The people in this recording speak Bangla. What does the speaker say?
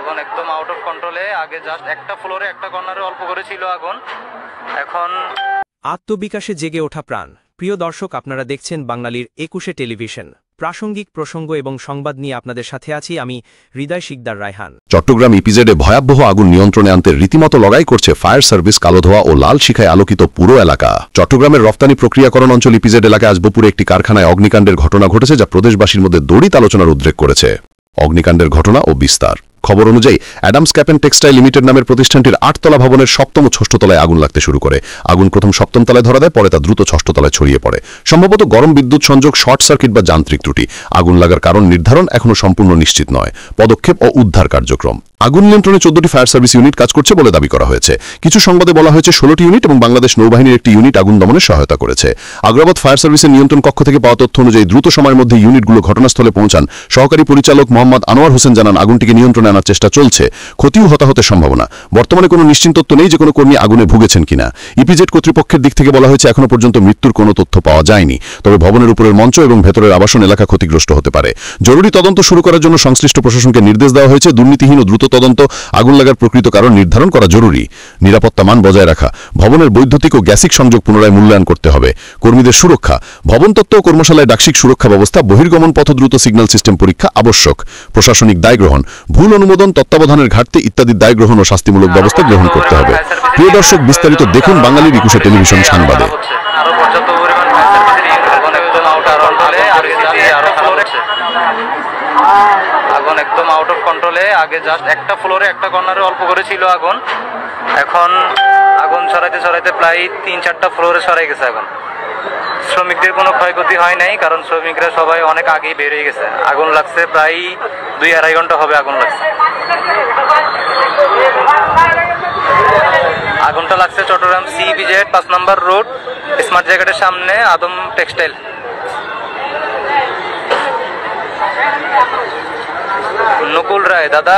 আগুন একদম আউট অফ কন্ট্রোলে। আগে জাস্ট একটা ফ্লোরে একটা কর্নারে অল্প করে ছিল আগুন, এখন আত্মবিকাশে জেগে ওঠা প্রাণ। প্রিয় দর্শক, আপনারা দেখছেন বাঙালির ২১শে টেলিভিশন। প্রাসঙ্গিক প্রসঙ্গ এবং সংবাদ নিয়ে আপনাদের সাথে আছি আমি হৃদয় শিকদার রায়হান। চট্টগ্রাম ইপিজেডে ভয়াবহ আগুন নিয়ন্ত্রণে আনতে রীতিমতো লড়াই করছে ফায়ার সার্ভিস। কালোধোয়া ও লাল শিখায় আলোকিত পুরো এলাকা। চট্টগ্রামের রফতানি প্রক্রিয়াকরণ অঞ্চল ইপিজেড এলাকায় আজ দুপুরে একটি কারখানায় অগ্নিকাণ্ডের ঘটনা ঘটেছে, যা প্রদেশবাসীর মধ্যে দড়িত আলোচনার উদ্রেক করেছে। অগ্নিকাণ্ডের ঘটনা ও বিস্তার। খবর অনুযায়ী অ্যাডামস ক্যাপেন টেক্সটাইল লিমিটেড নামের প্রতিষ্ঠানটির 8তলা ভবনের 7ম ও 6ষ্ঠ তলায় আগুন লাগতে শুরু করে। আগুন প্রথম 7ম তলায় ধরা দেয়, পরে তা দ্রুত 6ষ্ঠ তলায় ছড়িয়ে পড়ে। সম্ভবত গরম বিদ্যুৎ সংযোগ, শর্ট সার্কিট বা যান্ত্রিক ত্রুটি। আগুন লাগার কারণ নির্ধারণ এখনও সম্পূর্ণ নিশ্চিত নয়। পদক্ষেপ ও উদ্ধার কার্যক্রম। আগুন নিয়ন্ত্রণে 14টি ফায়ার সার্ভিস ইউনিট কাজ করছে বলে দাবি করা হয়েছে। কিছু সংবাদে বলা হয়েছে 16টি ইউনিট এবং বাংলাদেশ নৌবাহিনীর একটি ইউনিট আগুন দমনে সহায়তা করেছে। আগ্রাবাদ ফায়ার সার্ভিসের নিয়ন্ত্রণ কক্ষ থেকে পাওয়া তথ্য অনুযায়ী দ্রুত সময়ের মধ্যে ইউনিটগুলো ঘটনাস্থলে পৌঁছান। সহকারী পরিচালক মোহাম্মদ আনোয়ার হোসেন জানান, আগুনটিকে নিয়ন্ত্রণে আনার চেষ্টা চলছে। ক্ষতি ও হতাহতের সম্ভাবনা। বর্তমানে কোনো নিশ্চিত তথ্য নেই যে কোনো কর্মী আগুনে ভুগেছেন কিনা। ইপিজেড কর্তৃপক্ষের দিক থেকে বলা হয়েছে এখনো পর্যন্ত মৃত্যুর কোনো তথ্য পাওয়া যায়নি, তবে ভবনের উপরের মঞ্চ এবং ভেতরের আবাসন এলাকা ক্ষতিগ্রস্ত হতে পারে। জরুরি তদন্ত শুরু করার জন্য সংশ্লিষ্ট প্রশাসনকে নির্দেশ দেওয়া হয়েছে। দুর্নীতিহীন ও দ্রুত তদন্ত, আগুন লাগার প্রকৃত কারণ নির্ধারণ করা জরুরি। নিরাপত্তা মান বজায় রাখা। ভবনের বৈদ্যুতিক ও গ্যাসিক সংযোগ পুনরায় মূল্যায়ন করতে হবে। কর্মীদের সুরক্ষা। ভবন তত্ত্ব ও কর্মশালায় ডাকসিক সুরক্ষা ব্যবস্থা, বহির্গমন পথ দ্রুত সিগন্যাল সিস্টেম পরীক্ষা আবশ্যক। প্রশাসনিক দায় গ্রহণ, ভুল অনুমোদন, তত্ত্বাবধানের ঘাটতি ইত্যাদি দায় গ্রহণ ও শাস্তিমূলক ব্যবস্থা গ্রহণ করতে হবে। প্রিয় দর্শক, বিস্তারিত দেখুন বাঙালির 21শে টেলিভিশন সংবাদে। আগুন একদম আউট অফ কন্ট্রোলে। আগে জাস্ট একটা ফ্লোরে একটা কর্নারে অল্প করে ছিল আগুন, এখন আগুন ছড়াইতে ছড়াইতে প্রায় 3-4টা ফ্লোরে ছড়াই গেছে আগুন। শ্রমিকদের কোনো ক্ষয়ক্ষতি হয় নাই, কারণ শ্রমিকরা সবাই অনেক আগেই বের হয়ে গেছে। আগুন লাগছে প্রায় 2-2.5 ঘন্টা হবে আগুন লাগছে। আগুনটা লাগছে চট্টগ্রাম সিইপিজেড 5 নম্বর রোড স্মার্ট জায়গাটার সামনে আদম টেক্সটাইল। নকুল রায় দাদা।